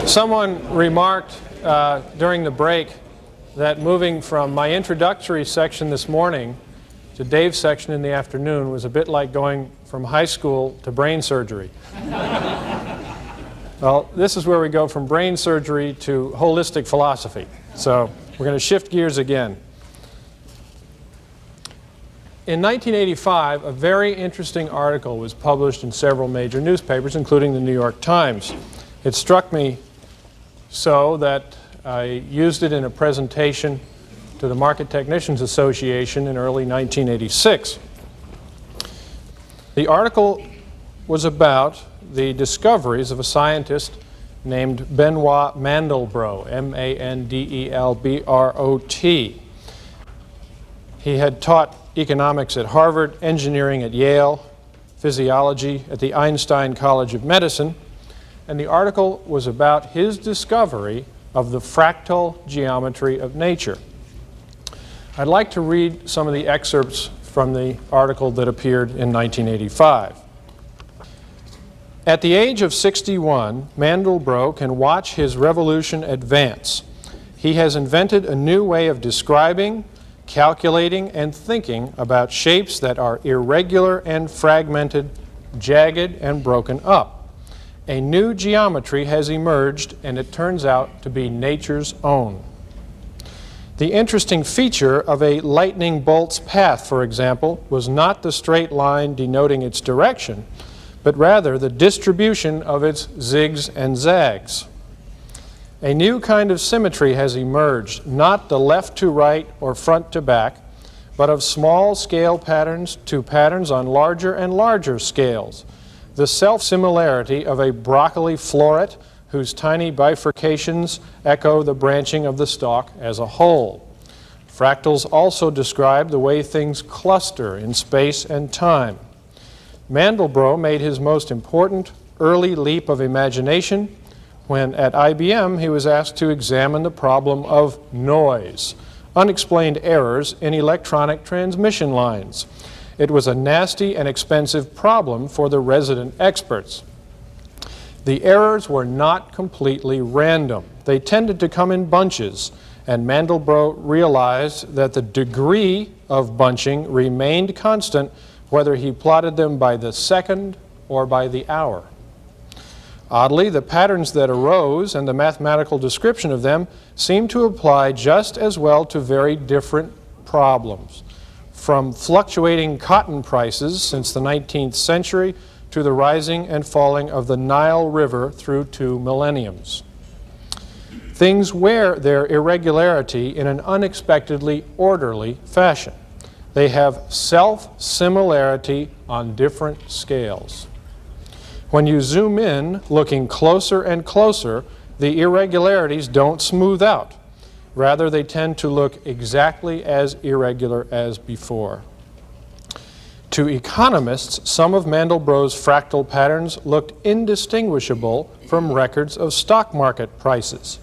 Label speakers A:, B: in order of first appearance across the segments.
A: Someone remarked during the break that moving from my introductory section this morning to Dave's section in the afternoon was a bit like going from high school to brain surgery. Well, this is where we go from brain surgery to holistic philosophy. So we're going to shift gears again. In 1985, a very interesting article was published in several major newspapers, including the New York Times. It struck me so that I used it in a presentation to the Market Technicians Association in early 1986. The article was about the discoveries of a scientist named Benoit Mandelbrot, M-A-N-D-E-L-B-R-O-T. He had taught economics at Harvard, engineering at Yale, physiology at the Einstein College of Medicine, and the article was about his discovery of the fractal geometry of nature. I'd like to read some of the excerpts from the article that appeared in 1985. At the age of 61, Mandelbrot can watch his revolution advance. He has invented a new way of describing, calculating, and thinking about shapes that are irregular and fragmented, jagged and broken up. A new geometry has emerged, and it turns out to be nature's own. The interesting feature of a lightning bolt's path, for example, was not the straight line denoting its direction, but rather the distribution of its zigs and zags. A new kind of symmetry has emerged, not the left to right or front to back, but of small scale patterns to patterns on larger and larger scales. The self-similarity of a broccoli floret whose tiny bifurcations echo the branching of the stalk as a whole. Fractals also describe the way things cluster in space and time. Mandelbrot made his most important early leap of imagination when at IBM he was asked to examine the problem of noise, unexplained errors in electronic transmission lines. It was a nasty and expensive problem for the resident experts. The errors were not completely random. They tended to come in bunches, and Mandelbrot realized that the degree of bunching remained constant whether he plotted them by the second or by the hour. Oddly, the patterns that arose and the mathematical description of them seemed to apply just as well to very different problems, from fluctuating cotton prices since the 19th century to the rising and falling of the Nile River through 2 millenniums. Things wear their irregularity in an unexpectedly orderly fashion. They have self-similarity on different scales. When you zoom in, looking closer and closer, the irregularities don't smooth out. Rather, they tend to look exactly as irregular as before. To economists, some of Mandelbrot's fractal patterns looked indistinguishable from records of stock market prices.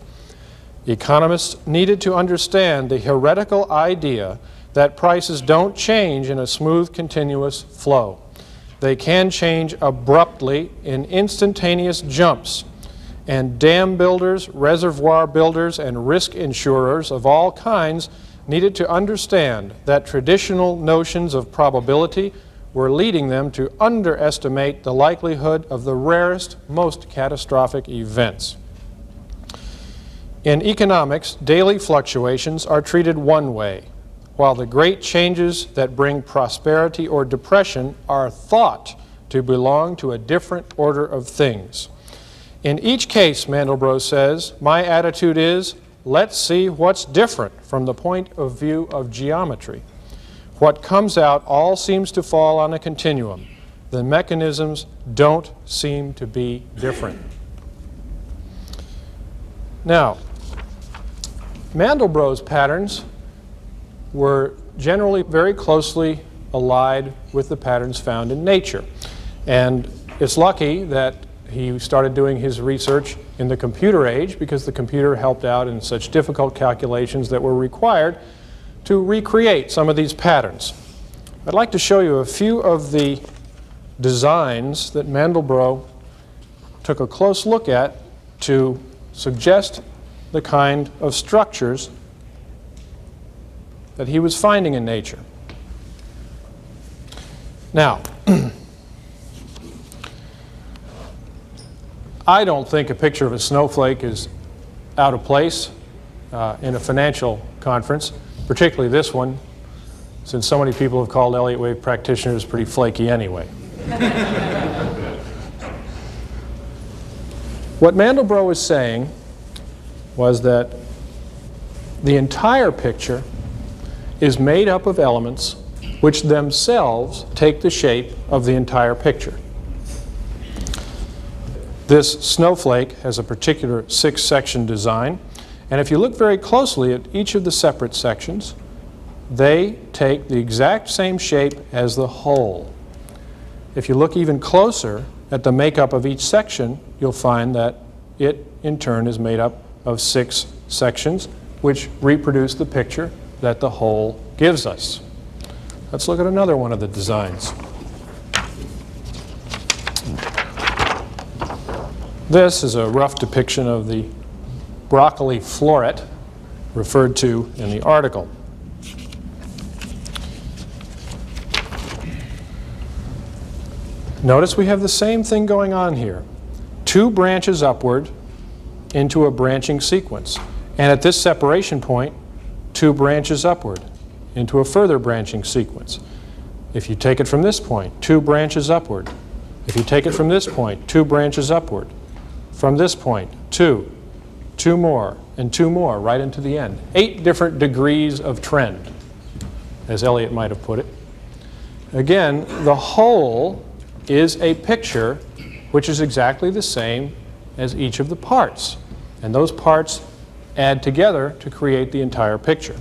A: Economists needed to understand the heretical idea that prices don't change in a smooth, continuous flow. They can change abruptly in instantaneous jumps, and dam builders, reservoir builders, and risk insurers of all kinds needed to understand that traditional notions of probability were leading them to underestimate the likelihood of the rarest, most catastrophic events. In economics, daily fluctuations are treated one way, while the great changes that bring prosperity or depression are thought to belong to a different order of things. In each case, Mandelbrot says, my attitude is, let's see what's different from the point of view of geometry. What comes out all seems to fall on a continuum. The mechanisms don't seem to be different. Now, Mandelbrot's patterns were generally very closely allied with the patterns found in nature. And it's lucky that he started doing his research in the computer age, because the computer helped out in such difficult calculations that were required to recreate some of these patterns. I'd like to show you a few of the designs that Mandelbrot took a close look at to suggest the kind of structures that he was finding in nature. Now, I don't think a picture of a snowflake is out of place in a financial conference, particularly this one, since so many people have called Elliott wave practitioners pretty flaky anyway. What Mandelbrot was saying was that the entire picture is made up of elements which themselves take the shape of the entire picture. This snowflake has a particular 6-section design, and if you look very closely at each of the separate sections, they take the exact same shape as the whole. If you look even closer at the makeup of each section, you'll find that it, in turn, is made up of 6 sections, which reproduce the picture that the whole gives us. Let's look at another one of the designs. This is a rough depiction of the broccoli floret referred to in the article. Notice we have the same thing going on here. 2 branches upward into a branching sequence. And at this separation point, 2 branches upward into a further branching sequence. If you take it from this point, 2 branches upward. If you take it from this point, 2 branches upward. From this point, 2 more, and 2 more, right into the end. 8 different degrees of trend, as Elliott might have put it. Again, the whole is a picture which is exactly the same as each of the parts. And those parts add together to create the entire picture.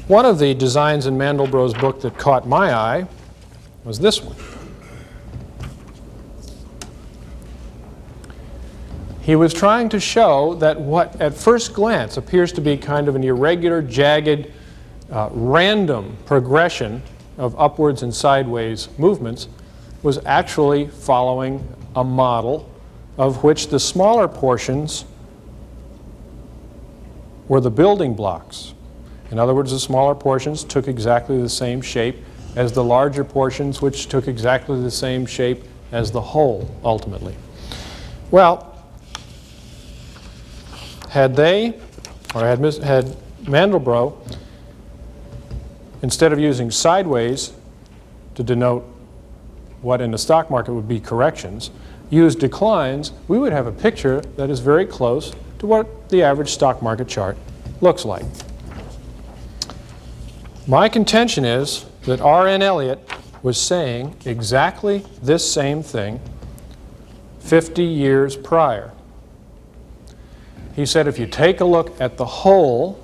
A: One of the designs in Mandelbrot's book that caught my eye was this one. He was trying to show that what at first glance appears to be kind of an irregular, jagged, random progression of upwards and sideways movements was actually following a model of which the smaller portions were the building blocks. In other words, the smaller portions took exactly the same shape as the larger portions, which took exactly the same shape as the whole, ultimately. Well, had Mandelbrot, instead of using sideways to denote what in the stock market would be corrections, used declines, we would have a picture that is very close to what the average stock market chart looks like. My contention is that R.N. Elliott was saying exactly this same thing 50 years prior. He said if you take a look at the whole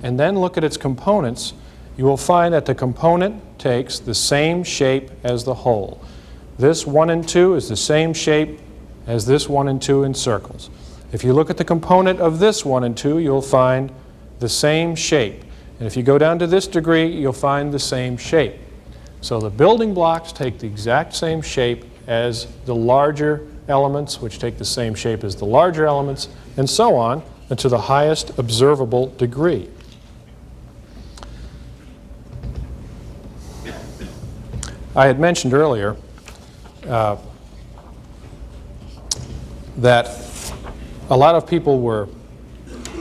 A: and then look at its components, you will find that the component takes the same shape as the whole. This 1 and 2 is the same shape as this 1 and 2 in circles. If you look at the component of this 1 and 2, you'll find the same shape. And if you go down to this degree, you'll find the same shape. So the building blocks take the exact same shape as the larger elements, which take the same shape as the larger elements, and so on, and to the highest observable degree. I had mentioned earlier that a lot of people were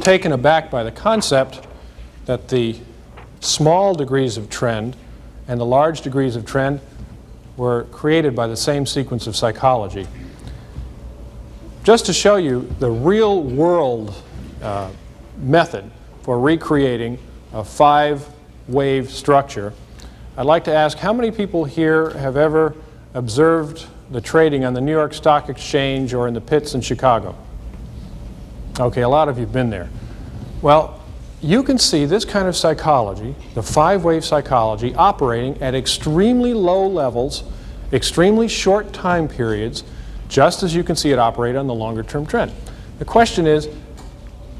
A: taken aback by the concept that the small degrees of trend and the large degrees of trend were created by the same sequence of psychology. Just to show you the real world method for recreating a 5-wave structure, I'd like to ask how many people here have ever observed the trading on the New York Stock Exchange or in the pits in Chicago? Okay, a lot of you have been there. Well, you can see this kind of psychology, the 5-wave psychology, operating at extremely low levels, extremely short time periods, just as you can see it operate on the longer term trend. The question is,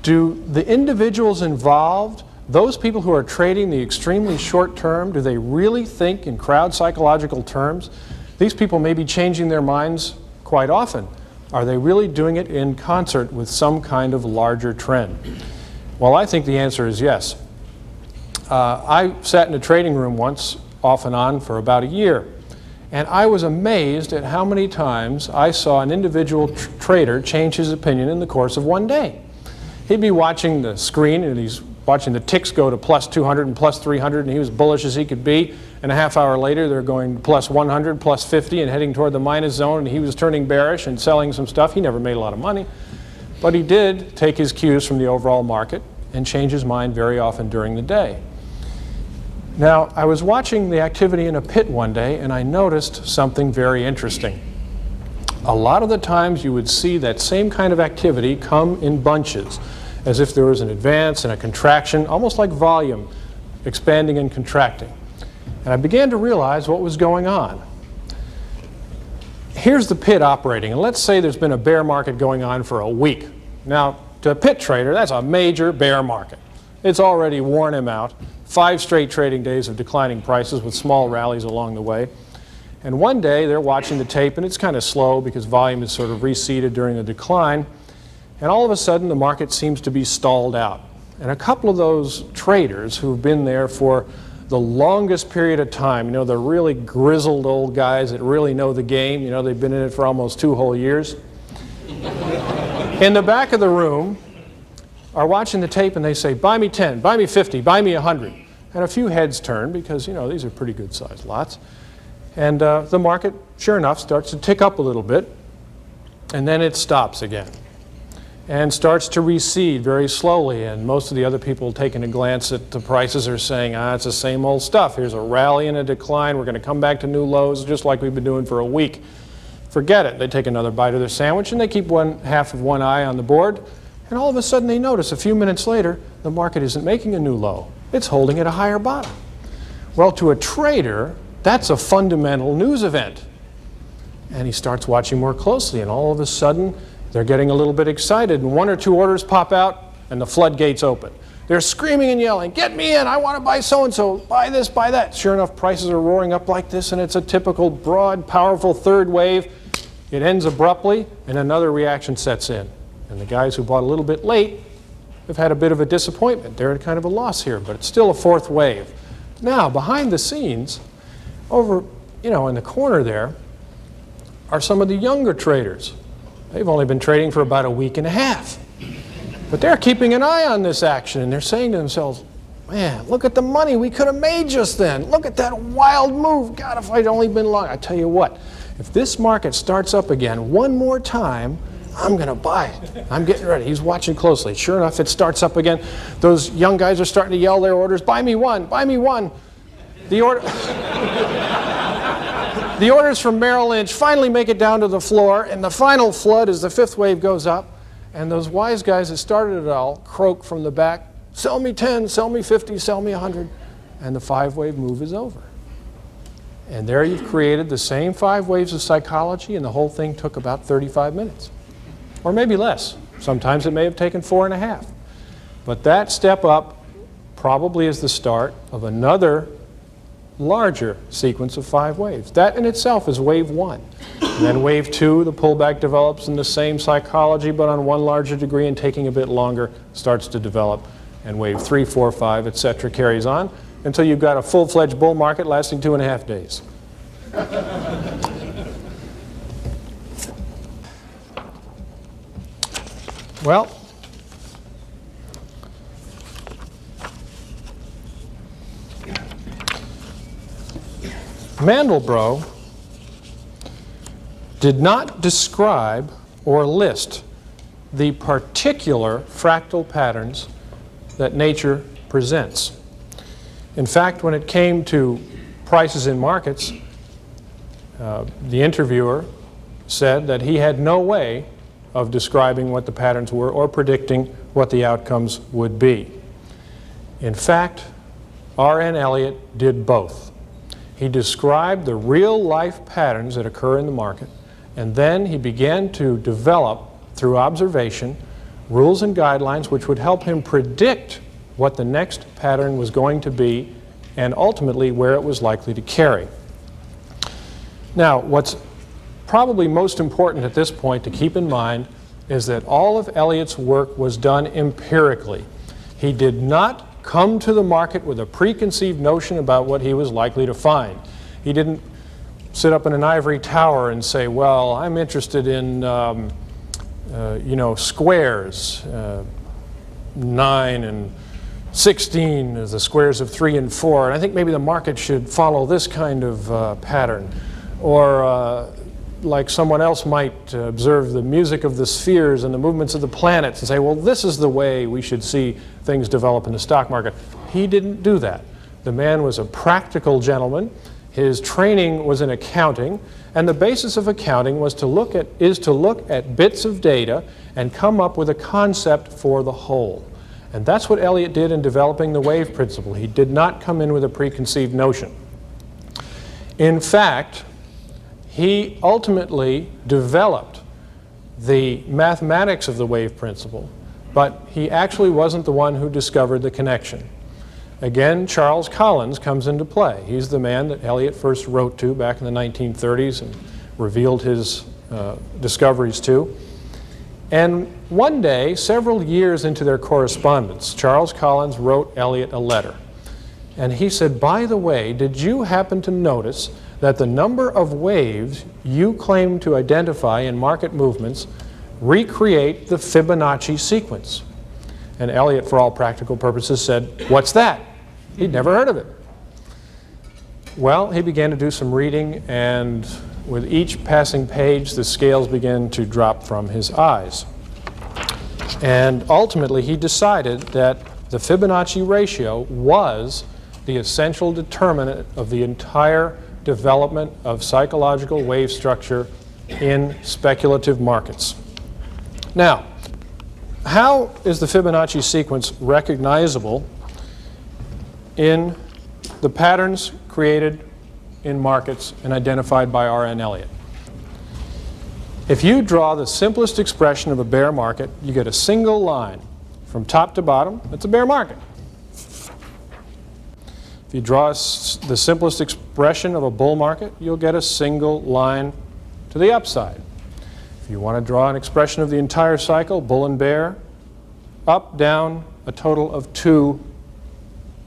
A: do the individuals involved, those people who are trading the extremely short term, do they really think in crowd psychological terms? These people may be changing their minds quite often, Are they really doing it in concert with some kind of larger trend? Well, I think the answer is yes. I sat in a trading room once, off and on, for about a year. And I was amazed at how many times I saw an individual trader change his opinion in the course of one day. He'd be watching the screen, and he's watching the ticks go to plus 200 and plus 300, and he was bullish as he could be. And a half hour later, they're going plus 100, plus 50, and heading toward the minus zone, and he was turning bearish and selling some stuff. He never made a lot of money. But he did take his cues from the overall market and change his mind very often during the day. Now, I was watching the activity in a pit one day, and I noticed something very interesting. A lot of the times you would see that same kind of activity come in bunches, as if there was an advance and a contraction, almost like volume, expanding and contracting. And I began to realize what was going on. Here's the pit operating, and let's say there's been a bear market going on for a week. Now, to a pit trader, that's a major bear market. It's already worn him out. 5 straight trading days of declining prices with small rallies along the way. And one day they're watching the tape, and it's kind of slow because volume is sort of receded during the decline. And all of a sudden the market seems to be stalled out. And a couple of those traders who've been there for the longest period of time, you know, the really grizzled old guys that really know the game, you know, they've been in it for almost 2 whole years. In the back of the room are watching the tape, and they say, buy me 10, buy me 50, buy me 100. And a few heads turn because, you know, these are pretty good sized lots. And the market, sure enough, starts to tick up a little bit, and then it stops again and starts to recede very slowly. And most of the other people taking a glance at the prices are saying, it's the same old stuff. Here's a rally and a decline. We're going to come back to new lows just like we've been doing for a week. Forget it. They take another bite of their sandwich, and they keep half of one eye on the board. And all of a sudden they notice a few minutes later the market isn't making a new low. It's holding at a higher bottom. Well, to a trader, that's a fundamental news event. And he starts watching more closely, and all of a sudden they're getting a little bit excited, and 1 or 2 orders pop out and the floodgates open. They're screaming and yelling, get me in, I want to buy so-and-so, buy this, buy that. Sure enough, prices are roaring up like this, and it's a typical broad, powerful third wave. It ends abruptly, and another reaction sets in. And the guys who bought a little bit late have had a bit of a disappointment. They're at kind of a loss here, but it's still a 4th wave. Now, behind the scenes, over, you know, in the corner there, are some of the younger traders. They've only been trading for about a week and a half. But they're keeping an eye on this action, and they're saying to themselves, man, look at the money we could have made just then. Look at that wild move. God, if I'd only been long. I tell you what, if this market starts up again one more time, I'm going to buy it. I'm getting ready. He's watching closely. Sure enough, it starts up again. Those young guys are starting to yell their orders, buy me one, buy me one. The orders from Merrill Lynch finally make it down to the floor, and the final flood as the 5th wave goes up, and those wise guys that started it all croak from the back, sell me 10, sell me 50, sell me 100, and the 5-wave move is over. And there you've created the same 5 waves of psychology, and the whole thing took about 35 minutes. Or maybe less. Sometimes it may have taken 4.5. But that step up probably is the start of another larger sequence of 5 waves. That in itself is wave 1. And then wave 2, the pullback develops in the same psychology, but on one larger degree and taking a bit longer, starts to develop. And wave 3, 4, 5, etc. carries on until you've got a full-fledged bull market lasting 2.5 days. Well, Mandelbrot did not describe or list the particular fractal patterns that nature presents. In fact, when it came to prices in markets, the interviewer said that he had no way of describing what the patterns were or predicting what the outcomes would be. In fact, R.N. Elliott did both. He described the real-life patterns that occur in the market, and then he began to develop, through observation, rules and guidelines which would help him predict what the next pattern was going to be and ultimately where it was likely to carry. Now, what's probably most important at this point to keep in mind is that all of Elliott's work was done empirically. He did not come to the market with a preconceived notion about what he was likely to find. He didn't sit up in an ivory tower and say, well, I'm interested in squares. 9 and 16 is the squares of 3 and 4, and I think maybe the market should follow this kind of pattern. Or like someone else might observe the music of the spheres and the movements of the planets and say, well, this is the way we should see things develop in the stock market. He didn't do that. The man was a practical gentleman. His training was in accounting, and the basis of accounting was to look at bits of data and come up with a concept for the whole. And that's what Elliott did in developing the wave principle. He did not come in with a preconceived notion. In fact, he ultimately developed the mathematics of the wave principle, but he actually wasn't the one who discovered the connection. Again, Charles Collins comes into play. He's the man that Elliott first wrote to back in the 1930s and revealed his discoveries to. And one day, several years into their correspondence, Charles Collins wrote Elliott a letter. And he said, by the way, did you happen to notice that the number of waves you claim to identify in market movements recreate the Fibonacci sequence? And Elliott, for all practical purposes, said, what's that? He'd never heard of it. Well, he began to do some reading, and with each passing page, the scales began to drop from his eyes. And ultimately, he decided that the Fibonacci ratio was the essential determinant of the entire development of psychological wave structure in speculative markets. Now, how is the Fibonacci sequence recognizable in the patterns created in markets and identified by R.N. Elliott? If you draw the simplest expression of a bear market, you get a single line from top to bottom. That's a bear market. If you draw the simplest expression of a bull market, you'll get a single line to the upside. If you want to draw an expression of the entire cycle, bull and bear, up, down, a total of 2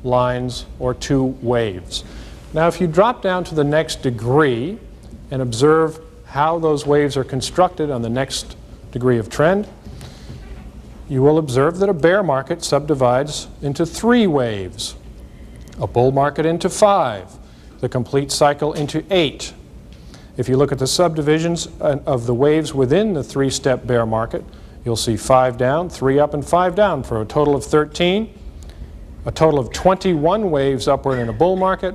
A: lines or 2 waves. Now, if you drop down to the next degree and observe how those waves are constructed on the next degree of trend, you will observe that a bear market subdivides into 3 waves, a bull market into 5, the complete cycle into 8. If you look at the subdivisions of the waves within the 3-step bear market, you'll see 5 down, 3 up, and 5 down for a total of 13, a total of 21 waves upward in a bull market,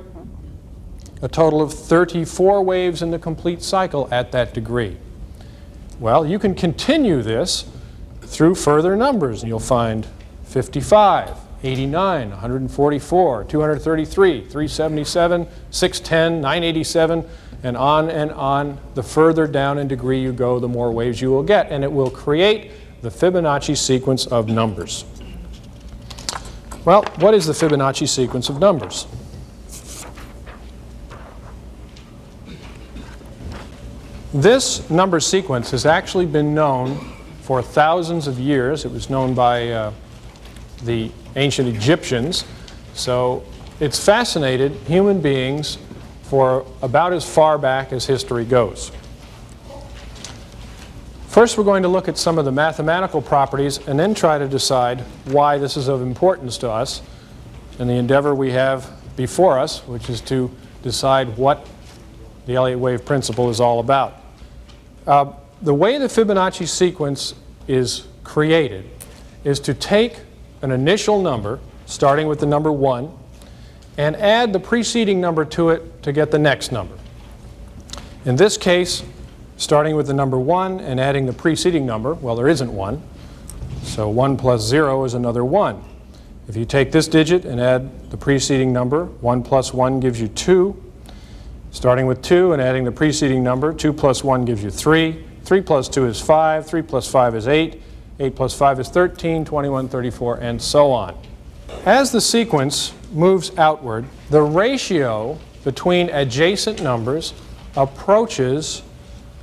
A: a total of 34 waves in the complete cycle at that degree. Well, you can continue this through further numbers, and you'll find 55, 89, 144, 233, 377, 610, 987, and on. The further down in degree you go, the more waves you will get, and it will create the Fibonacci sequence of numbers. Well, what is the Fibonacci sequence of numbers? This number sequence has actually been known for thousands of years. It was known by the ancient Egyptians. So it's fascinated human beings for about as far back as history goes. First, we're going to look at some of the mathematical properties and then try to decide why this is of importance to us in the endeavor we have before us, which is to decide what the Elliott wave principle is all about. The way the Fibonacci sequence is created is to take an initial number, starting with the number 1, and add the preceding number to it to get the next number. In this case, starting with the number 1 and adding the preceding number, well, there isn't one, so 1 plus 0 is another 1. If you take this digit and add the preceding number, 1 plus 1 gives you 2. Starting with 2 and adding the preceding number, 2 plus 1 gives you 3. 3 plus 2 is 5. 3 plus 5 is 8. 8 plus 5 is 13, 21, 34, and so on. As the sequence moves outward, the ratio between adjacent numbers approaches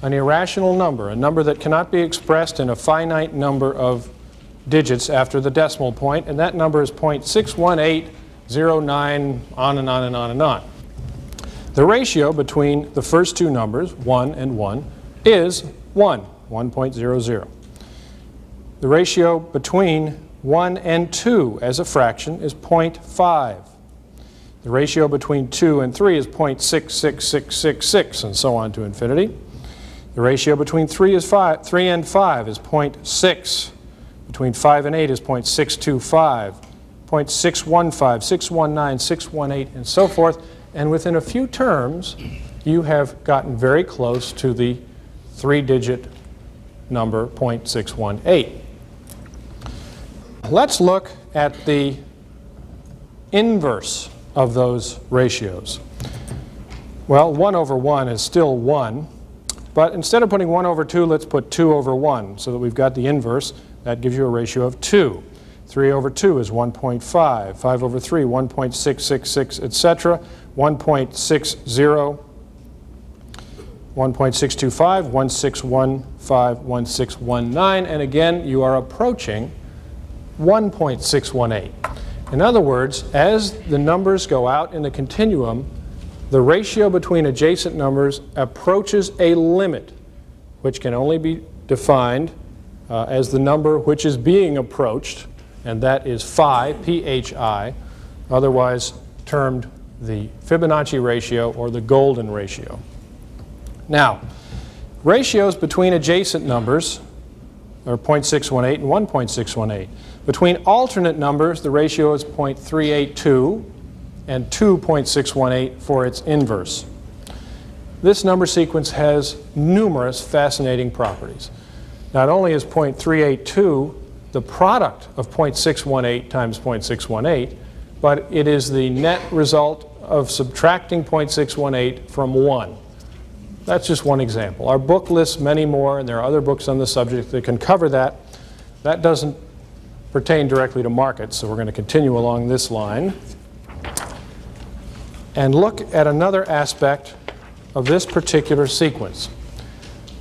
A: an irrational number, a number that cannot be expressed in a finite number of digits after the decimal point, and that number is 0.61809, on and on and on and on. The ratio between the first two numbers, 1 and 1, is 1.00. The ratio between 1 and 2 as a fraction is 0.5. The ratio between 2 and 3 is 0.66666, and so on to infinity. The ratio between 3 and 5 is 0.6. Between 5 and 8 is 0.625, 0.615, 619, 618, and so forth. And within a few terms, you have gotten very close to the three-digit number 0.618. Let's look at the inverse of those ratios. Well, 1 over 1 is still 1, but instead of putting 1 over 2, let's put 2 over 1, so that we've got the inverse. That gives you a ratio of 2. 3 over 2 is 1.5. 5 over 3, 1.666, etc. 1.60, 1.625, 1615, 1619, and again, you are approaching 1.618. In other words, as the numbers go out in the continuum, the ratio between adjacent numbers approaches a limit, which can only be defined as the number which is being approached, and that is phi, P-H-I, otherwise termed the Fibonacci ratio or the golden ratio. Now, ratios between adjacent numbers are 0.618 and 1.618. Between alternate numbers, the ratio is 0.382 and 2.618 for its inverse. This number sequence has numerous fascinating properties. Not only is 0.382 the product of 0.618 times 0.618, but it is the net result of subtracting 0.618 from 1. That's just one example. Our book lists many more, and there are other books on the subject that can cover that. That doesn't pertain directly to markets, so we're going to continue along this line and look at another aspect of this particular sequence.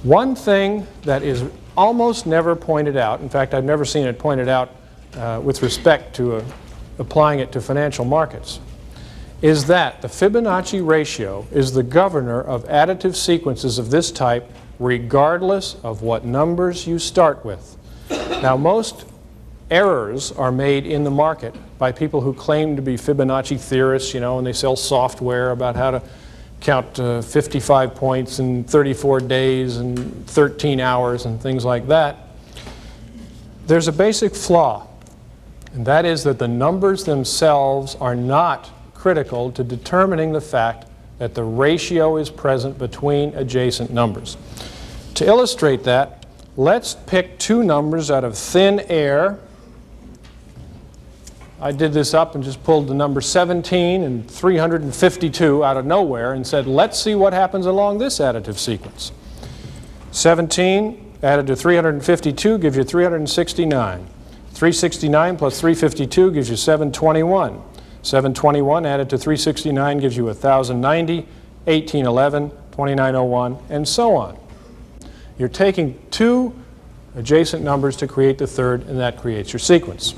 A: One thing that is almost never pointed out, in fact, I've never seen it pointed out with respect to applying it to financial markets, is that the Fibonacci ratio is the governor of additive sequences of this type regardless of what numbers you start with. Now, most errors are made in the market by people who claim to be Fibonacci theorists, you know, and they sell software about how to count 55 points in 34 days and 13 hours and things like that. There's a basic flaw, and that is that the numbers themselves are not critical to determining the fact that the ratio is present between adjacent numbers. To illustrate that, let's pick two numbers out of thin air. I did this up and just pulled the number 17 and 352 out of nowhere and said, let's see what happens along this additive sequence. 17 added to 352 gives you 369. 369 plus 352 gives you 721. 721 added to 369 gives you 1090, 1811, 2901, and so on. You're taking two adjacent numbers to create the third, and that creates your sequence.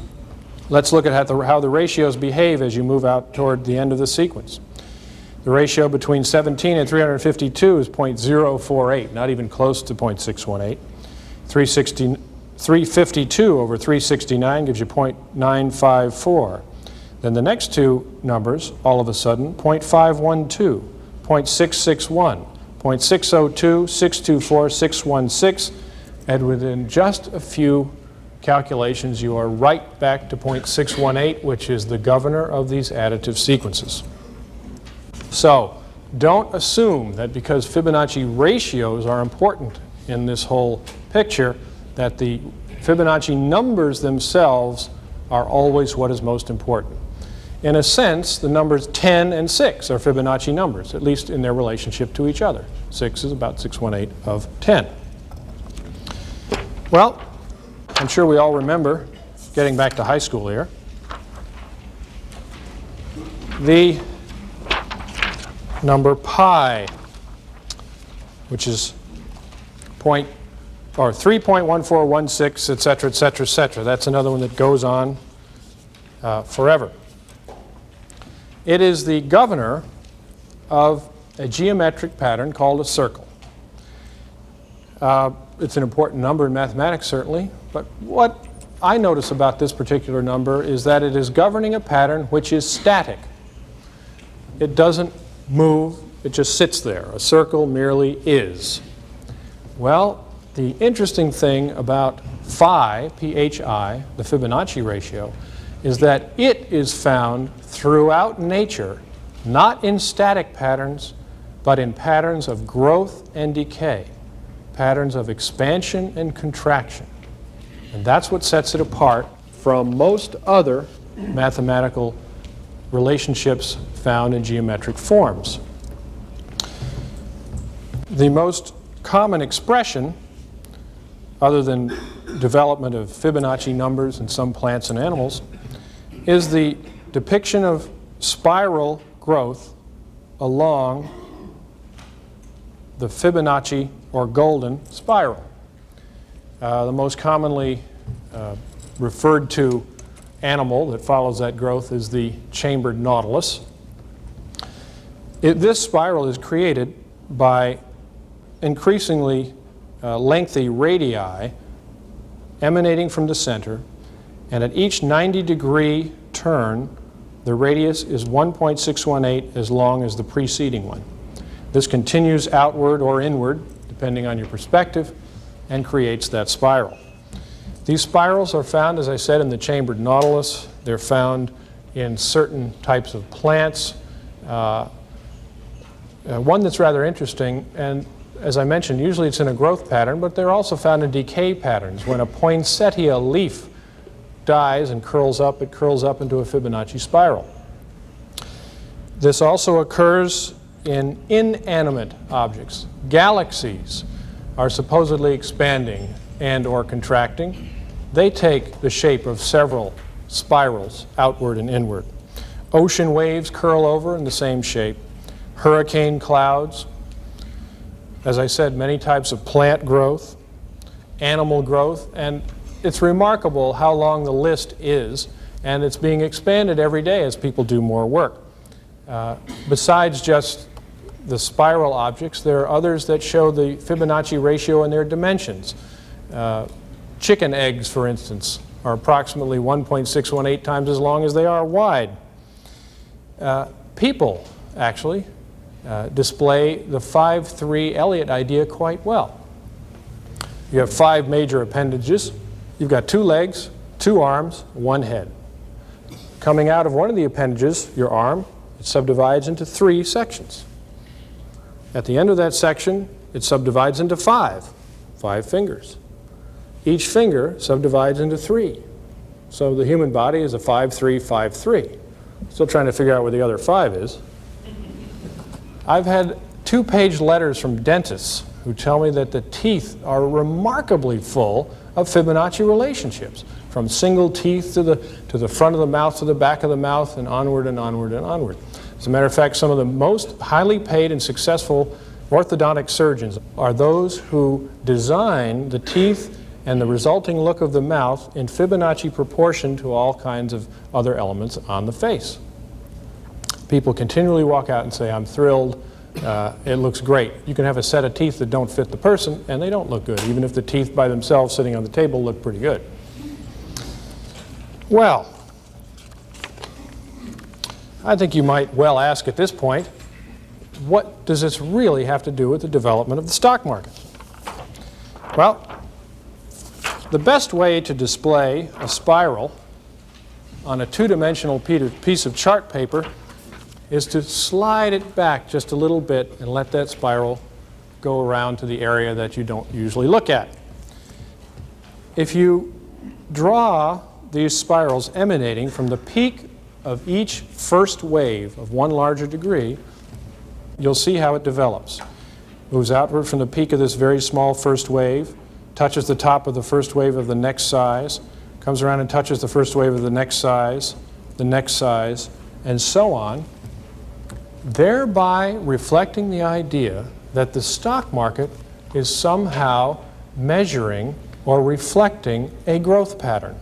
A: Let's look at how the ratios behave as you move out toward the end of the sequence. The ratio between 17 and 352 is 0.048, not even close to 0.618. 352 over 369 gives you 0.954. Then the next two numbers, all of a sudden, 0.512, 0.661, 0.602, 624, 616, and within just a few calculations, you are right back to 0.618, which is the governor of these additive sequences. So don't assume that because Fibonacci ratios are important in this whole picture, that the Fibonacci numbers themselves are always what is most important. In a sense, the numbers 10 and 6 are Fibonacci numbers, at least in their relationship to each other. 6 is about 618 of 10. Well, I'm sure we all remember, getting back to high school here, the number pi, which is point, or 3.1416, et cetera, et cetera, et cetera. That's another one that goes on forever. It is the governor of a geometric pattern called a circle. It's an important number in mathematics, certainly, but what I notice about this particular number is that it is governing a pattern which is static. It doesn't move, it just sits there. A circle merely is. Well, the interesting thing about phi, Phi, the Fibonacci ratio, is that it is found throughout nature, not in static patterns, but in patterns of growth and decay, patterns of expansion and contraction. And that's what sets it apart from most other mathematical relationships found in geometric forms. The most common expression, other than development of Fibonacci numbers in some plants and animals, is the depiction of spiral growth along the Fibonacci or golden spiral. The most commonly referred to animal that follows that growth is the chambered nautilus. This spiral is created by increasingly lengthy radii emanating from the center, and at each 90-degree turn, the radius is 1.618 as long as the preceding one. This continues outward or inward, depending on your perspective, and creates that spiral. These spirals are found, as I said, in the chambered nautilus. They're found in certain types of plants. One that's rather interesting, and as I mentioned, usually it's in a growth pattern, but they're also found in decay patterns. When a poinsettia leaf dies and curls up, it curls up into a Fibonacci spiral. This also occurs in inanimate objects. Galaxies are supposedly expanding and or contracting. They take the shape of several spirals, outward and inward. Ocean waves curl over in the same shape. Hurricane clouds. As I said, many types of plant growth, animal growth, and it's remarkable how long the list is, and it's being expanded every day as people do more work. Besides just the spiral objects, there are others that show the Fibonacci ratio in their dimensions. Chicken eggs, for instance, are approximately 1.618 times as long as they are wide. People, actually, display the 5-3 Elliott idea quite well. You have 5 major appendages. You've got 2 legs, 2 arms, 1 head. Coming out of one of the appendages, your arm, it subdivides into 3 sections. At the end of that section, it subdivides into 5 fingers. Each finger subdivides into 3. So the human body is a 5-3, 5-3. Still trying to figure out where the other 5 is. I've had 2-page letters from dentists who tell me that the teeth are remarkably full of Fibonacci relationships, from single teeth to the front of the mouth to the back of the mouth, and onward and onward and onward. As a matter of fact, some of the most highly paid and successful orthodontic surgeons are those who design the teeth and the resulting look of the mouth in Fibonacci proportion to all kinds of other elements on the face. People continually walk out and say, "I'm thrilled, it looks great." You can have a set of teeth that don't fit the person, and they don't look good, even if the teeth by themselves sitting on the table look pretty good. Well, I think you might well ask at this point, what does this really have to do with the development of the stock market? Well, the best way to display a spiral on a 2-dimensional piece of chart paper is to slide it back just a little bit and let that spiral go around to the area that you don't usually look at. If you draw these spirals emanating from the peak of each first wave of one larger degree, you'll see how it develops. Moves outward from the peak of this very small first wave, touches the top of the first wave of the next size, comes around and touches the first wave of the next size, and so on, thereby reflecting the idea that the stock market is somehow measuring or reflecting a growth pattern.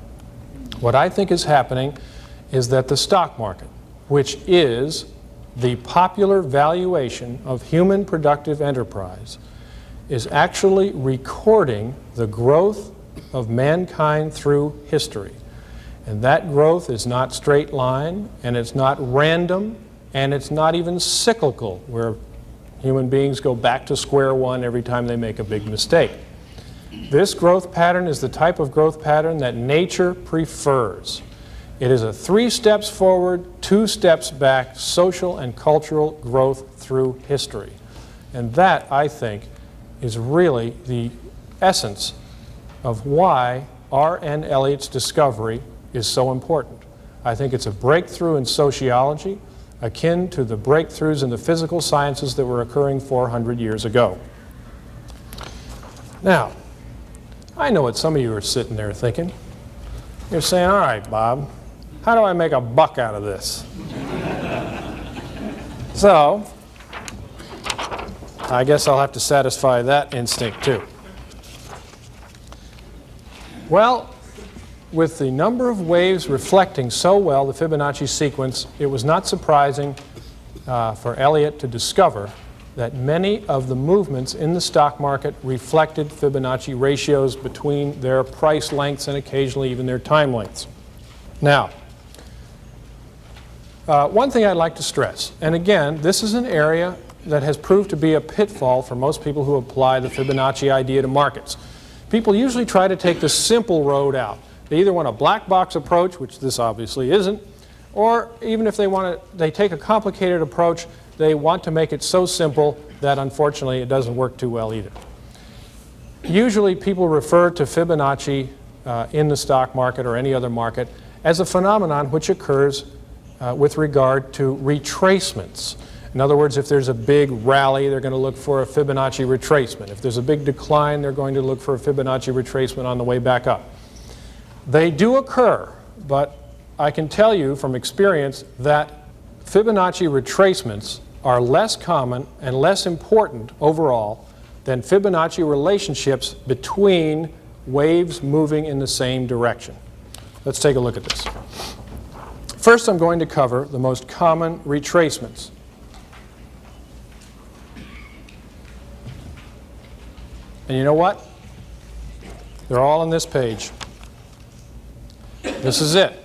A: What I think is happening is that the stock market, which is the popular valuation of human productive enterprise, is actually recording the growth of mankind through history. And that growth is not straight line, and it's not random, and it's not even cyclical, where human beings go back to square one every time they make a big mistake. This growth pattern is the type of growth pattern that nature prefers. It is a 3 steps forward, 2 steps back, social and cultural growth through history. And that, I think, is really the essence of why R.N. Elliott's discovery is so important. I think it's a breakthrough in sociology, akin to the breakthroughs in the physical sciences that were occurring 400 years ago. Now, I know what some of you are sitting there thinking. You're saying, all right, Bob, how do I make a buck out of this? So, I guess I'll have to satisfy that instinct too. Well, with the number of waves reflecting so well the Fibonacci sequence, it was not surprising for Elliott to discover that many of the movements in the stock market reflected Fibonacci ratios between their price lengths and occasionally even their time lengths. Now, one thing I'd like to stress, and again, this is an area that has proved to be a pitfall for most people who apply the Fibonacci idea to markets. People usually try to take the simple road out. They either want a black box approach, which this obviously isn't, or even if they take a complicated approach, they want to make it so simple that unfortunately it doesn't work too well either. Usually people refer to Fibonacci in the stock market or any other market as a phenomenon which occurs with regard to retracements. In other words, if there's a big rally, they're going to look for a Fibonacci retracement. If there's a big decline, they're going to look for a Fibonacci retracement on the way back up. They do occur, but I can tell you from experience that Fibonacci retracements are less common and less important overall than Fibonacci relationships between waves moving in the same direction. Let's take a look at this. First, I'm going to cover the most common retracements. And you know what? They're all on this page. This is it.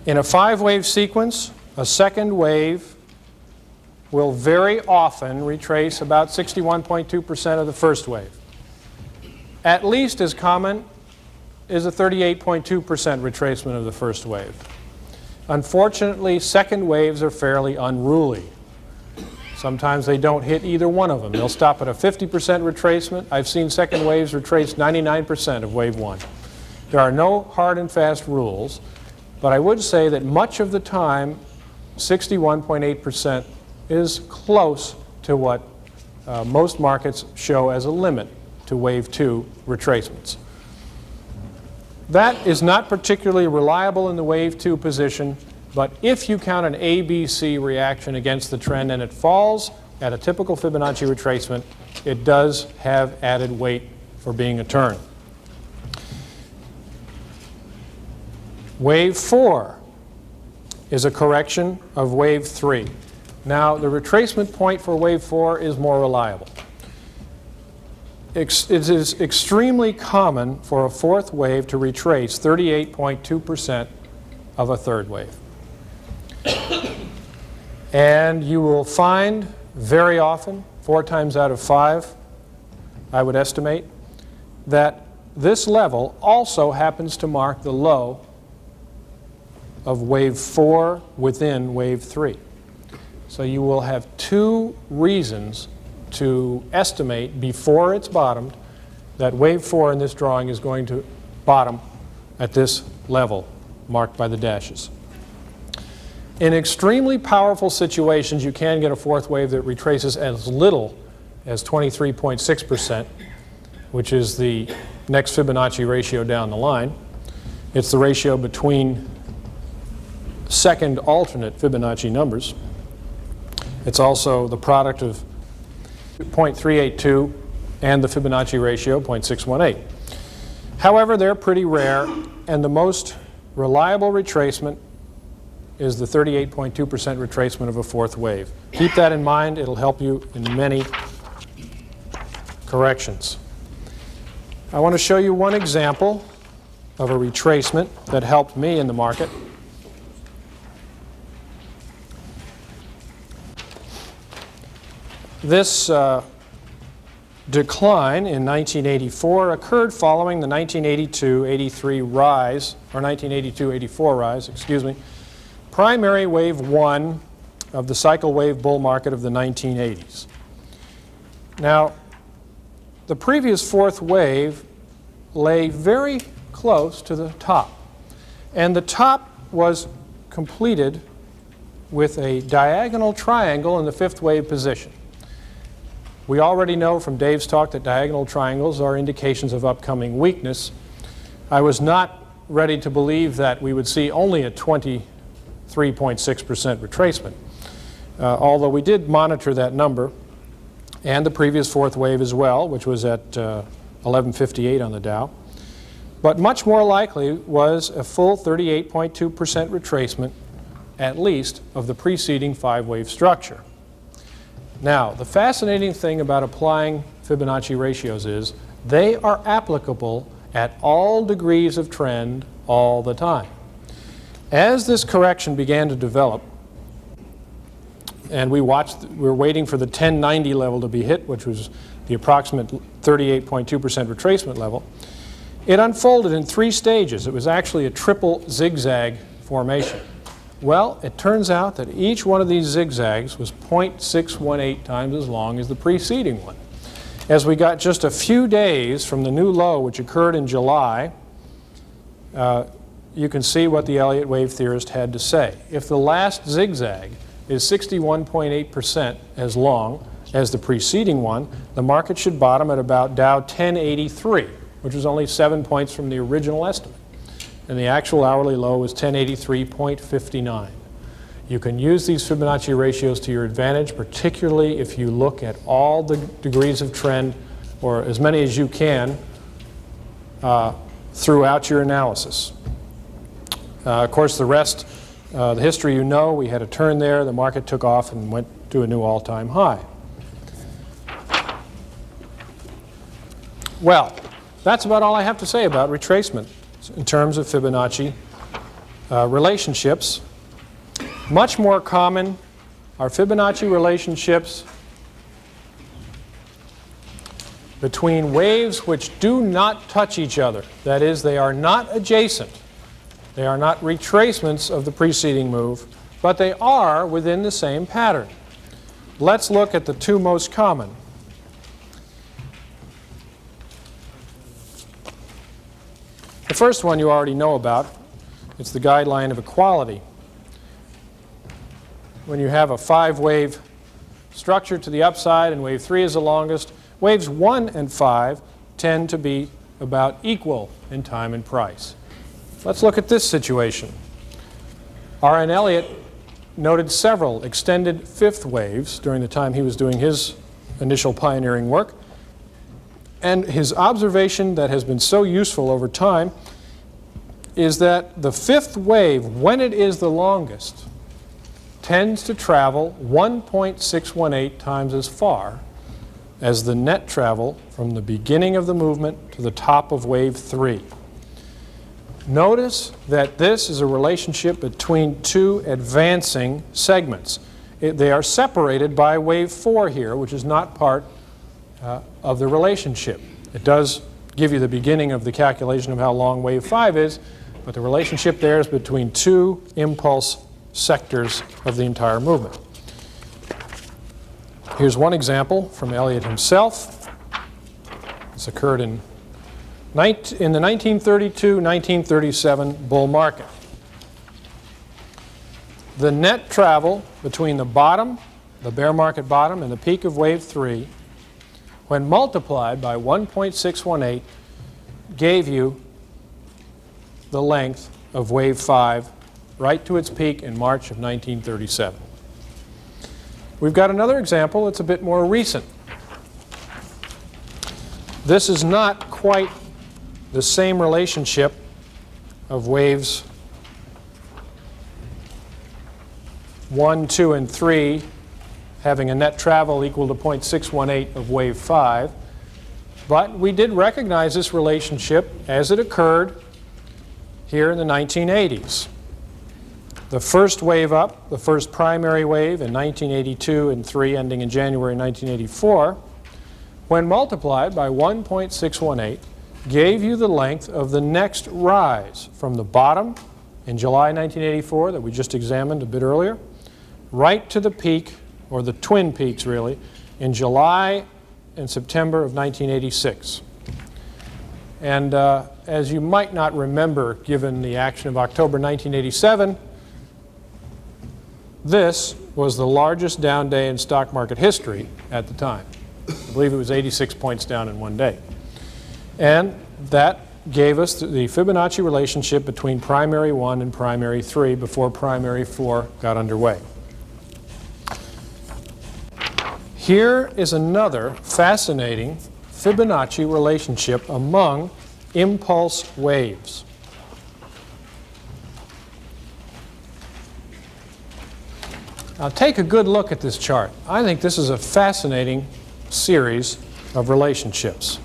A: In a 5-wave sequence, a second wave will very often retrace about 61.2% of the first wave. At least as common is a 38.2% retracement of the first wave. Unfortunately, second waves are fairly unruly. Sometimes they don't hit either one of them. They'll stop at a 50% retracement. I've seen second waves retrace 99% of wave 1. There are no hard and fast rules, but I would say that much of the time, 61.8% is close to what most markets show as a limit to wave 2 retracements. That is not particularly reliable in the wave 2 position, but if you count an ABC reaction against the trend and it falls at a typical Fibonacci retracement, it does have added weight for being a turn. Wave 4 is a correction of wave 3. Now, the retracement point for wave 4 is more reliable. It is extremely common for a fourth wave to retrace 38.2% of a third wave. And you will find very often, 4 times out of 5, I would estimate, that this level also happens to mark the low of wave 4 within wave 3. So you will have 2 reasons to estimate before it's bottomed that wave 4 in this drawing is going to bottom at this level marked by the dashes. In extremely powerful situations, you can get a fourth wave that retraces as little as 23.6%, which is the next Fibonacci ratio down the line. It's the ratio between second alternate Fibonacci numbers. It's also the product of 0.382 and the Fibonacci ratio 0.618. However, they're pretty rare, and the most reliable retracement is the 38.2% retracement of a fourth wave. Keep that in mind. It'll help you in many corrections. I want to show you one example of a retracement that helped me in the market. This decline in 1984 occurred following the 1982-83 rise, or 1982-84 rise, excuse me, primary wave 1 of the cycle wave bull market of the 1980s. Now, the previous fourth wave lay very close to the top, and the top was completed with a diagonal triangle in the fifth wave position. We already know from Dave's talk that diagonal triangles are indications of upcoming weakness. I was not ready to believe that we would see only a 23.6% retracement, although we did monitor that number and the previous fourth wave as well, which was at 1158 on the Dow. But much more likely was a full 38.2% retracement, at least, of the preceding five-wave structure. Now, the fascinating thing about applying Fibonacci ratios is they are applicable at all degrees of trend all the time. As this correction began to develop, and we were waiting for the 1090 level to be hit, which was the approximate 38.2% retracement level, it unfolded in three stages. It was actually a triple zigzag formation. Well, it turns out that each one of these zigzags was 0.618 times as long as the preceding one. As we got just a few days from the new low, which occurred in July, you can see what the Elliott wave theorist had to say. If the last zigzag is 61.8% as long as the preceding one, the market should bottom at about Dow 1083, which was only 7 points from the original estimate. And the actual hourly low was 1083.59. You can use these Fibonacci ratios to your advantage, particularly if you look at all the degrees of trend, or as many as you can, throughout your analysis. Of course, the rest, the history you know, we had a turn there, the market took off and went to a new all-time high. Well, that's about all I have to say about retracement in terms of Fibonacci relationships. Much more common are Fibonacci relationships between waves which do not touch each other. That is, they are not adjacent. They are not retracements of the preceding move, but they are within the same pattern. Let's look at the two most common. The first one you already know about. It's the guideline of equality. When you have a five-wave structure to the upside and wave 3 is the longest, waves 1 and 5 tend to be about equal in time and price. Let's look at this situation. R.N. Elliott noted several extended fifth waves during the time he was doing his initial pioneering work. And his observation that has been so useful over time is that the fifth wave, when it is the longest, tends to travel 1.618 times as far as the net travel from the beginning of the movement to the top of wave 3. Notice that this is a relationship between two advancing segments. They are separated by wave 4 here, which is not part of the relationship. It does give you the beginning of the calculation of how long wave 5 is, but the relationship there is between two impulse sectors of the entire movement. Here's one example from Elliott himself. This occurred in the 1932-1937 bull market. The net travel between the bottom, the bear market bottom, and the peak of wave 3, when multiplied by 1.618, gave you the length of wave 5 right to its peak in March of 1937. We've got another example that's a bit more recent. This is not quite the same relationship of waves 1, 2, and 3 having a net travel equal to 0.618 of wave 5. But we did recognize this relationship as it occurred here in the 1980s. The first wave up, the first primary wave in 1982 and 3 ending in January 1984, when multiplied by 1.618, gave you the length of the next rise from the bottom in July 1984 that we just examined a bit earlier, right to the peak, or the twin peaks really, in July and September of 1986. And as you might not remember, given the action of October 1987, this was the largest down day in stock market history at the time. I believe it was 86 points down in one day. And that gave us the Fibonacci relationship between primary 1 and primary 3 before primary 4 got underway. Here is another fascinating Fibonacci relationship among impulse waves. Now take a good look at this chart. I think this is a fascinating series of relationships.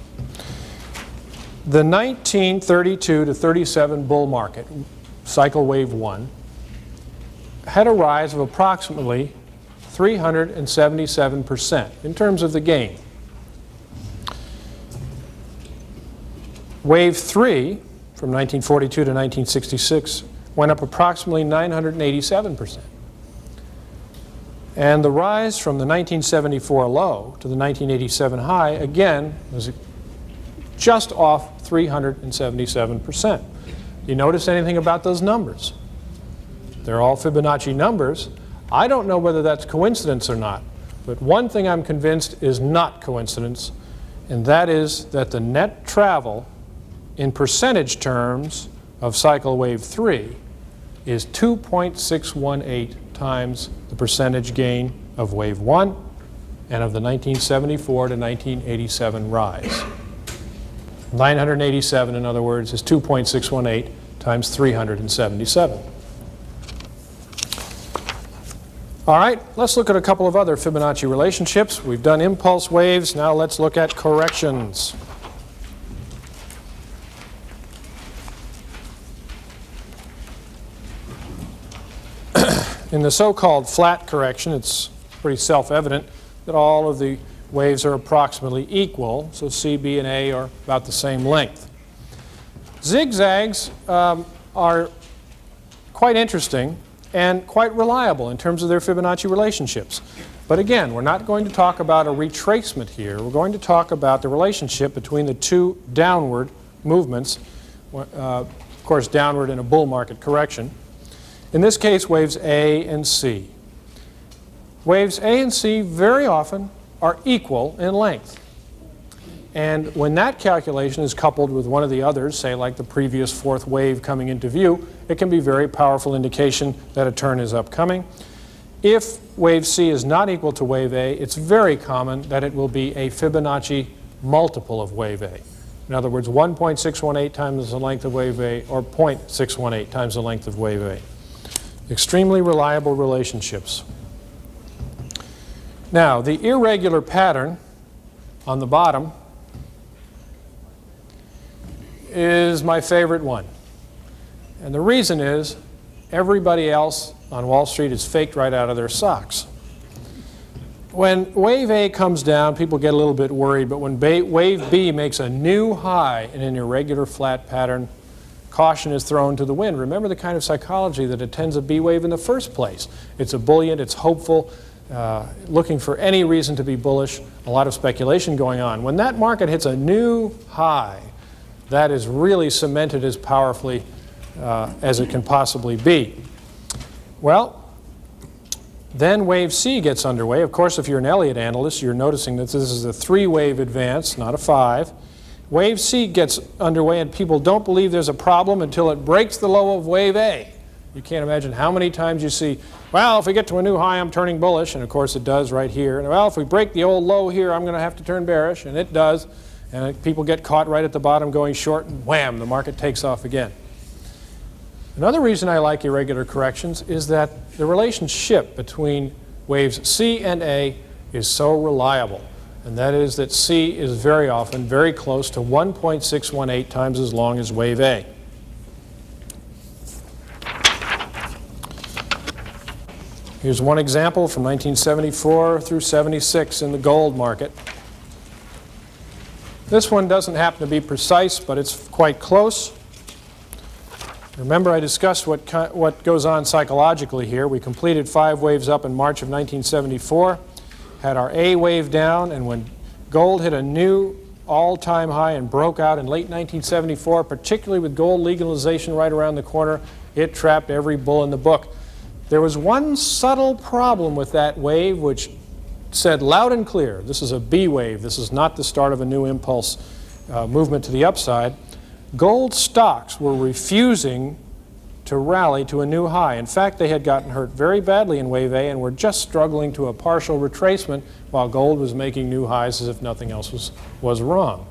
A: The 1932 to 37 bull market, cycle wave 1, had a rise of approximately 377% in terms of the gain. Wave 3, from 1942 to 1966, went up approximately 987%. And the rise from the 1974 low to the 1987 high, again, was just off 377%. Do you notice anything about those numbers? They're all Fibonacci numbers. I don't know whether that's coincidence or not, but one thing I'm convinced is not coincidence, and that is that the net travel in percentage terms of cycle wave 3 is 2.618 times the percentage gain of wave 1 and of the 1974 to 1987 rise. 987, in other words, is 2.618 times 377. All right, let's look at a couple of other Fibonacci relationships. We've done impulse waves. Now let's look at corrections. In the so-called flat correction, it's pretty self-evident that all of the waves are approximately equal, so C, B, and A are about the same length. Zigzags are quite interesting and quite reliable in terms of their Fibonacci relationships. But again, we're not going to talk about a retracement here. We're going to talk about the relationship between the two downward movements, of course downward in a bull market correction. In this case, waves A and C. Waves A and C very often are equal in length. And when that calculation is coupled with one of the others, say like the previous fourth wave coming into view, it can be a very powerful indication that a turn is upcoming. If wave C is not equal to wave A, it's very common that it will be a Fibonacci multiple of wave A. In other words, 1.618 times the length of wave A, or 0.618 times the length of wave A. Extremely reliable relationships. Now, the irregular pattern on the bottom is my favorite one. And the reason is everybody else on Wall Street is faked right out of their socks. When wave A comes down, people get a little bit worried, but when wave B makes a new high in an irregular flat pattern, caution is thrown to the wind. Remember the kind of psychology that attends a B wave in the first place. It's ebullient, it's hopeful, looking for any reason to be bullish, a lot of speculation going on. When that market hits a new high, that is really cemented as powerfully as it can possibly be. Well, then wave C gets underway. Of course, if you're an Elliott analyst, you're noticing that this is a 3-wave advance, not a 5. Wave C gets underway, and people don't believe there's a problem until it breaks the low of wave A. You can't imagine how many times you see, well, if we get to a new high, I'm turning bullish, and of course it does right here. And well, if we break the old low here, I'm going to have to turn bearish, and it does. And people get caught right at the bottom going short, and wham, the market takes off again. Another reason I like irregular corrections is that the relationship between waves C and A is so reliable. And that is that C is very often very close to 1.618 times as long as wave A. Here's one example from 1974 through 76 in the gold market. This one doesn't happen to be precise, but it's quite close. Remember, I discussed what goes on psychologically here. We completed 5 waves up in March of 1974, had our A wave down, and when gold hit a new all-time high and broke out in late 1974, particularly with gold legalization right around the corner, it trapped every bull in the book. There was one subtle problem with that wave which said loud and clear, this is a B wave, this is not the start of a new impulse movement to the upside. Gold stocks were refusing to rally to a new high. In fact, they had gotten hurt very badly in wave A and were just struggling to a partial retracement while gold was making new highs as if nothing else was wrong.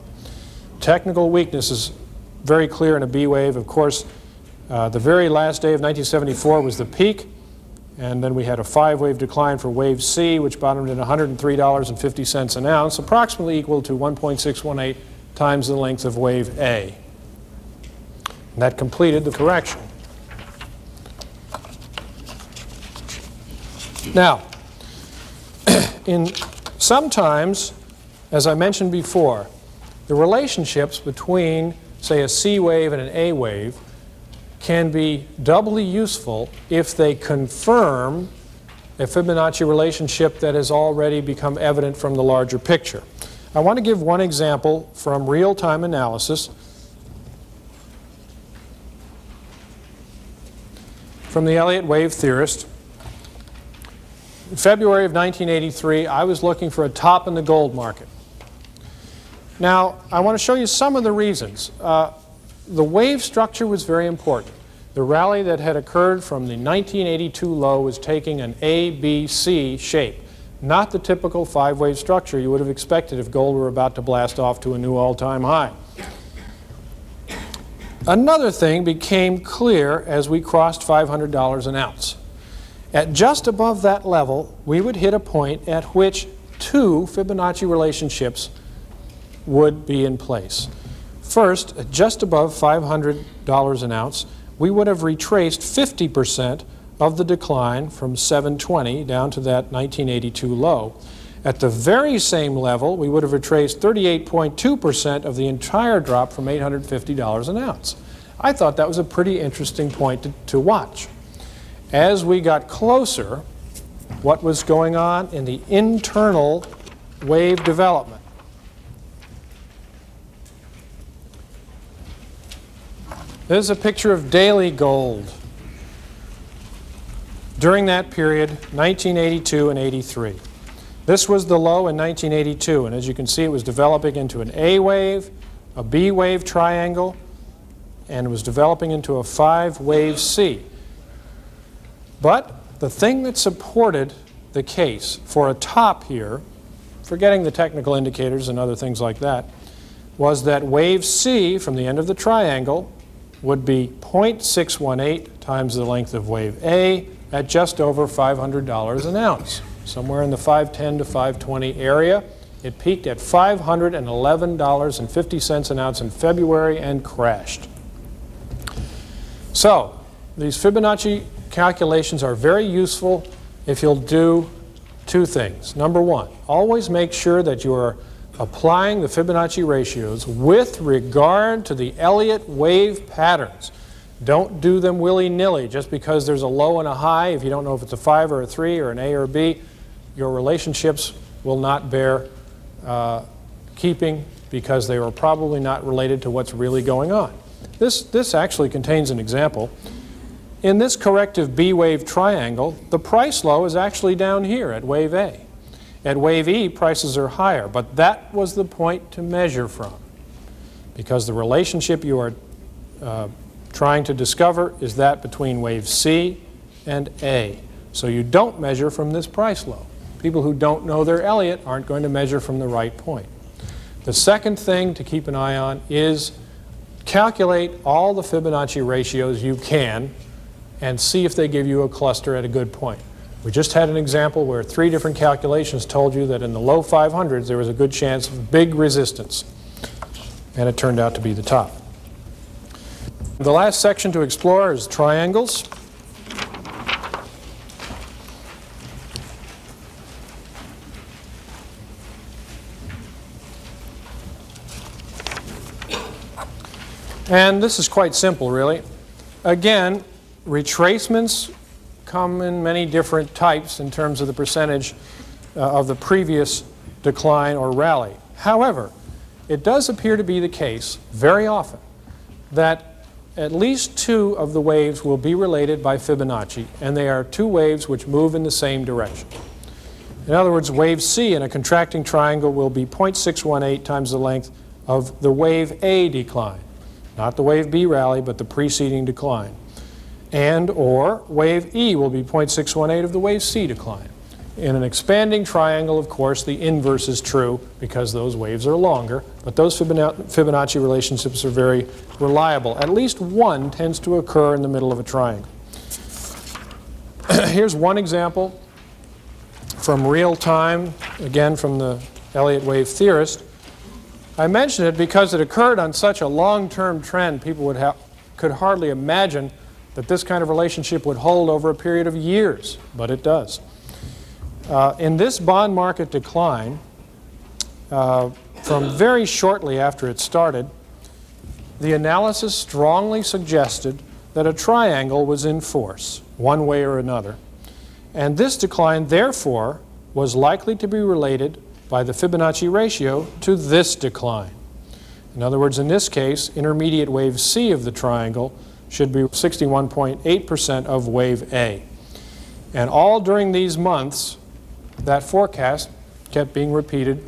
A: Technical weakness is very clear in a B wave. Of course, the very last day of 1974 was the peak, and then we had a 5-wave decline for wave C, which bottomed at $103.50 an ounce, approximately equal to 1.618 times the length of wave A. And that completed the correction. Now, sometimes, as I mentioned before, the relationships between, say, a C wave and an A wave can be doubly useful if they confirm a Fibonacci relationship that has already become evident from the larger picture. I want to give one example from real-time analysis from the Elliott wave theorist. In February of 1983, I was looking for a top in the gold market. Now, I want to show you some of the reasons. The wave structure was very important. The rally that had occurred from the 1982 low was taking an A, B, C shape, not the typical 5-wave structure you would have expected if gold were about to blast off to a new all-time high. Another thing became clear as we crossed $500 an ounce. At just above that level, we would hit a point at which 2 Fibonacci relationships would be in place. First, at just above $500 an ounce, we would have retraced 50% of the decline from 720 down to that 1982 low. At the very same level, we would have retraced 38.2% of the entire drop from $850 an ounce. I thought that was a pretty interesting point to watch. As we got closer, what was going on in the internal wave development? This is a picture of daily gold during that period, 1982 and 83. This was the low in 1982, and as you can see, it was developing into an A wave, a B wave triangle, and it was developing into a 5-wave C. But the thing that supported the case for a top here, forgetting the technical indicators and other things like that, was that wave C from the end of the triangle would be 0.618 times the length of wave A at just over $500 an ounce, somewhere in the 510 to 520 area. It peaked at $511.50 an ounce in February and crashed. So these Fibonacci calculations are very useful if you'll do 2 things. Number 1, always make sure that you are applying the Fibonacci ratios with regard to the Elliott wave patterns. Don't do them willy-nilly just because there's a low and a high. If you don't know if it's a 5 or a 3 or an A or a B, your relationships will not bear keeping because they are probably not related to what's really going on. This actually contains an example. In this corrective B wave triangle, the price low is actually down here at wave A. At wave E, prices are higher, but that was the point to measure from, because the relationship you are trying to discover is that between wave C and A. So you don't measure from this price low. People who don't know their Elliott aren't going to measure from the right point. The second thing to keep an eye on is calculate all the Fibonacci ratios you can and see if they give you a cluster at a good point. We just had an example where 3 different calculations told you that in the low 500s there was a good chance of big resistance, and it turned out to be the top. The last section to explore is triangles. And this is quite simple, really. Again, retracements come in many different types in terms of the percentage of the previous decline or rally. However, it does appear to be the case very often that at least 2 of the waves will be related by Fibonacci, and they are 2 waves which move in the same direction. In other words, wave C in a contracting triangle will be 0.618 times the length of the wave A decline. Not the wave B rally, but the preceding decline. And or wave E will be 0.618 of the wave C decline. In an expanding triangle, of course, the inverse is true because those waves are longer, but those Fibonacci relationships are very reliable. At least one tends to occur in the middle of a triangle. Here's one example from real time, again from the Elliott wave theorist. I mention it because it occurred on such a long-term trend, people could hardly imagine that this kind of relationship would hold over a period of years, but it does. In this bond market decline, from very shortly after it started, the analysis strongly suggested that a triangle was in force, one way or another. And this decline, therefore, was likely to be related by the Fibonacci ratio to this decline. In other words, in this case, intermediate wave C of the triangle should be 61.8% of wave A. And all during these months, that forecast kept being repeated,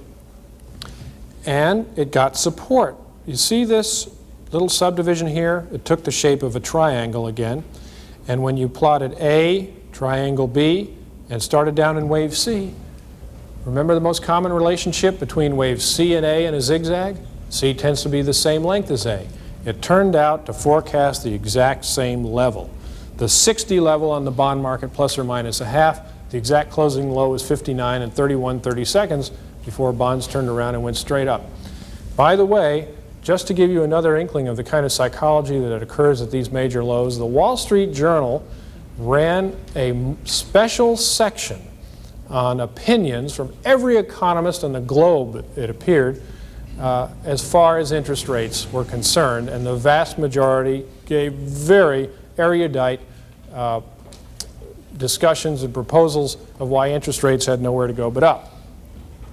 A: and it got support. You see this little subdivision here? It took the shape of a triangle again. And when you plotted A, triangle B, and started down in wave C, remember the most common relationship between wave C and A in a zigzag? C tends to be the same length as A. It turned out to forecast the exact same level. The 60 level on the bond market, plus or minus a half, the exact closing low was 59 and 31/32 before bonds turned around and went straight up. By the way, just to give you another inkling of the kind of psychology that occurs at these major lows, the Wall Street Journal ran a special section on opinions from every economist on the globe, it appeared, as far as interest rates were concerned, and the vast majority gave very erudite discussions and proposals of why interest rates had nowhere to go but up.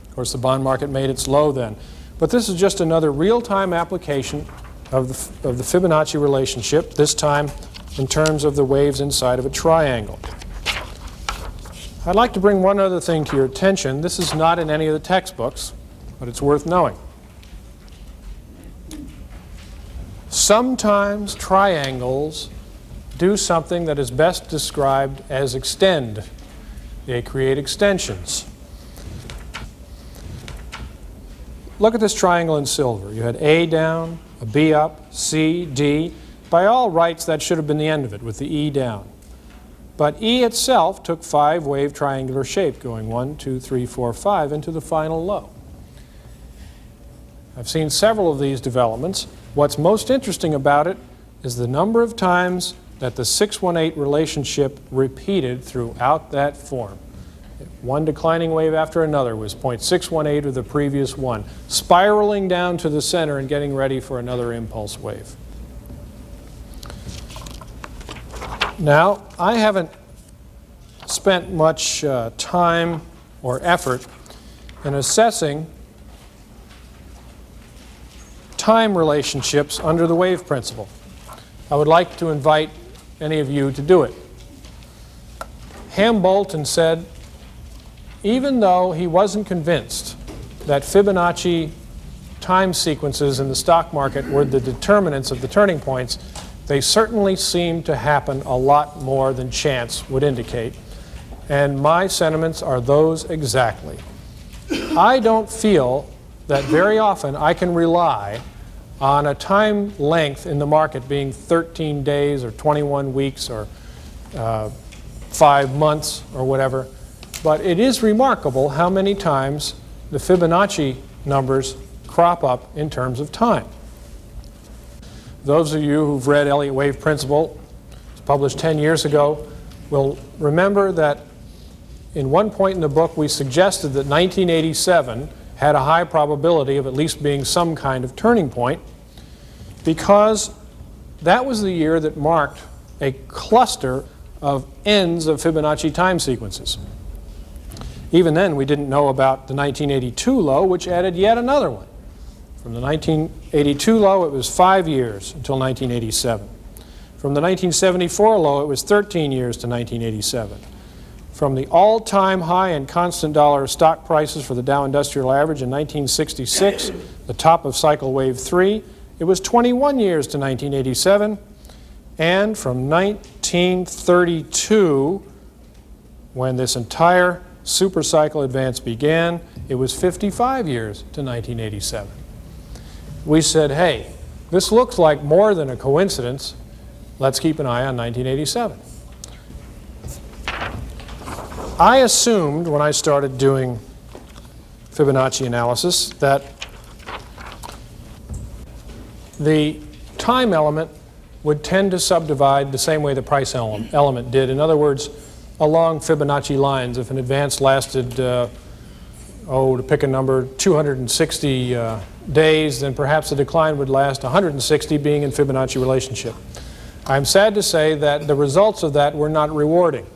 A: Of course, the bond market made its low then. But this is just another real-time application of the Fibonacci relationship, this time in terms of the waves inside of a triangle. I'd like to bring one other thing to your attention. This is not in any of the textbooks, but it's worth knowing. Sometimes triangles do something that is best described as extend. They create extensions. Look at this triangle in silver. You had A down, a B up, C, D. By all rights, that should have been the end of it with the E down. But E itself took 5-wave triangular shape, going 1, 2, 3, 4, 5 into the final low. I've seen several of these developments. What's most interesting about it is the number of times that the 618 relationship repeated throughout that form. One declining wave after another was 0.618 of the previous one, spiraling down to the center and getting ready for another impulse wave. Now, I haven't spent much time or effort in assessing time relationships under the wave principle. I would like to invite any of you to do it. Ham-Bolton said, even though he wasn't convinced that Fibonacci time sequences in the stock market were the determinants of the turning points, they certainly seem to happen a lot more than chance would indicate. And my sentiments are those exactly. I don't feel that very often I can rely on a time length in the market being 13 days or 21 weeks or 5 months or whatever. But it is remarkable how many times the Fibonacci numbers crop up in terms of time. Those of you who've read Elliott Wave Principle, it's published 10 years ago, will remember that in one point in the book we suggested that 1987 had a high probability of at least being some kind of turning point, because that was the year that marked a cluster of ends of Fibonacci time sequences. Even then, we didn't know about the 1982 low, which added yet another one. From the 1982 low, it was 5 years until 1987. From the 1974 low, it was 13 years to 1987. From the all-time high in constant dollar stock prices for the Dow Industrial Average in 1966, the top of cycle wave 3, it was 21 years to 1987. And from 1932, when this entire supercycle advance began, it was 55 years to 1987. We said, hey, this looks like more than a coincidence. Let's keep an eye on 1987. I assumed when I started doing Fibonacci analysis that the time element would tend to subdivide the same way the price element did. In other words, along Fibonacci lines. If an advance lasted, to pick a number, 260 days, then perhaps the decline would last 160, being in Fibonacci relationship. I'm sad to say that the results of that were not rewarding.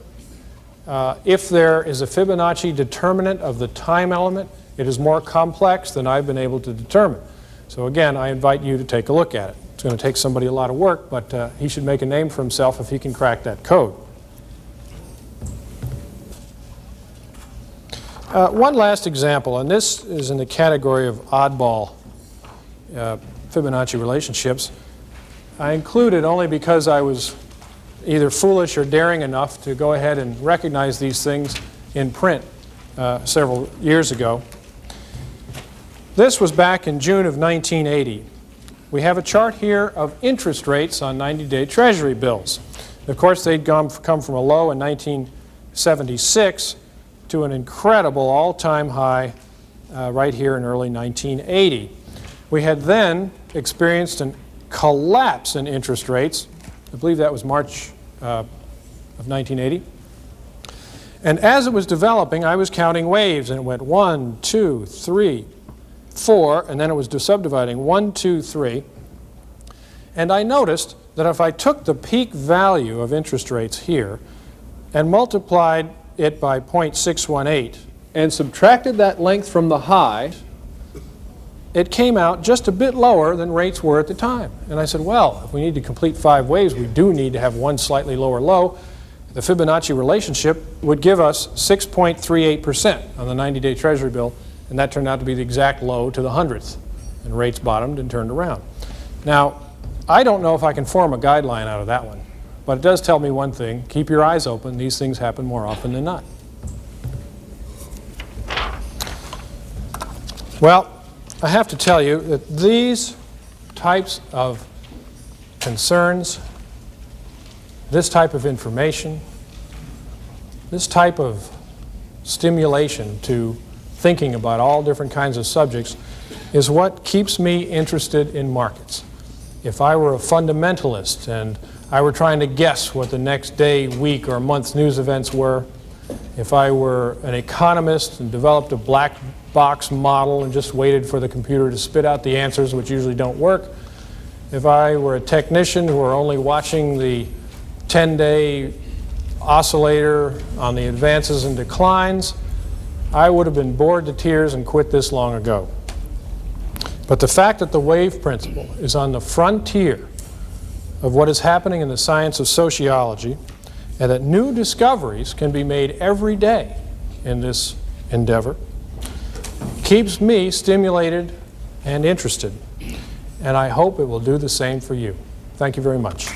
A: If there is a Fibonacci determinant of the time element, it is more complex than I've been able to determine. So again, I invite you to take a look at it. It's going to take somebody a lot of work, but he should make a name for himself if he can crack that code. One last example, and this is in the category of oddball Fibonacci relationships. I include it only because I was either foolish or daring enough to go ahead and recognize these things in print several years ago. This was back in June of 1980. We have a chart here of interest rates on 90-day Treasury bills. Of course, they'd come from a low in 1976 to an incredible all-time high right here in early 1980. We had then experienced a collapse in interest rates. I believe that was March of 1980. And as it was developing, I was counting waves, and it went 1, 2, 3, 4, and then it was subdividing 1, 2, 3. And I noticed that if I took the peak value of interest rates here and multiplied it by 0.618 and subtracted that length from the high, it came out just a bit lower than rates were at the time. And I said, well, if we need to complete 5 waves, we do need to have one slightly lower low. The Fibonacci relationship would give us 6.38% on the 90-day Treasury bill, and that turned out to be the exact low to the 100th. And rates bottomed and turned around. Now, I don't know if I can form a guideline out of that one, but it does tell me one thing: keep your eyes open. These things happen more often than not. Well, I have to tell you that these types of concerns, this type of information, this type of stimulation to thinking about all different kinds of subjects is what keeps me interested in markets. If I were a fundamentalist and I were trying to guess what the next day, week, or month's news events were, if I were an economist and developed a black box model and just waited for the computer to spit out the answers, which usually don't work, if I were a technician who were only watching the 10-day oscillator on the advances and declines, I would have been bored to tears and quit this long ago. But the fact that the wave principle is on the frontier of what is happening in the science of sociology, and that new discoveries can be made every day in this endeavor, keeps me stimulated and interested. And I hope it will do the same for you. Thank you very much.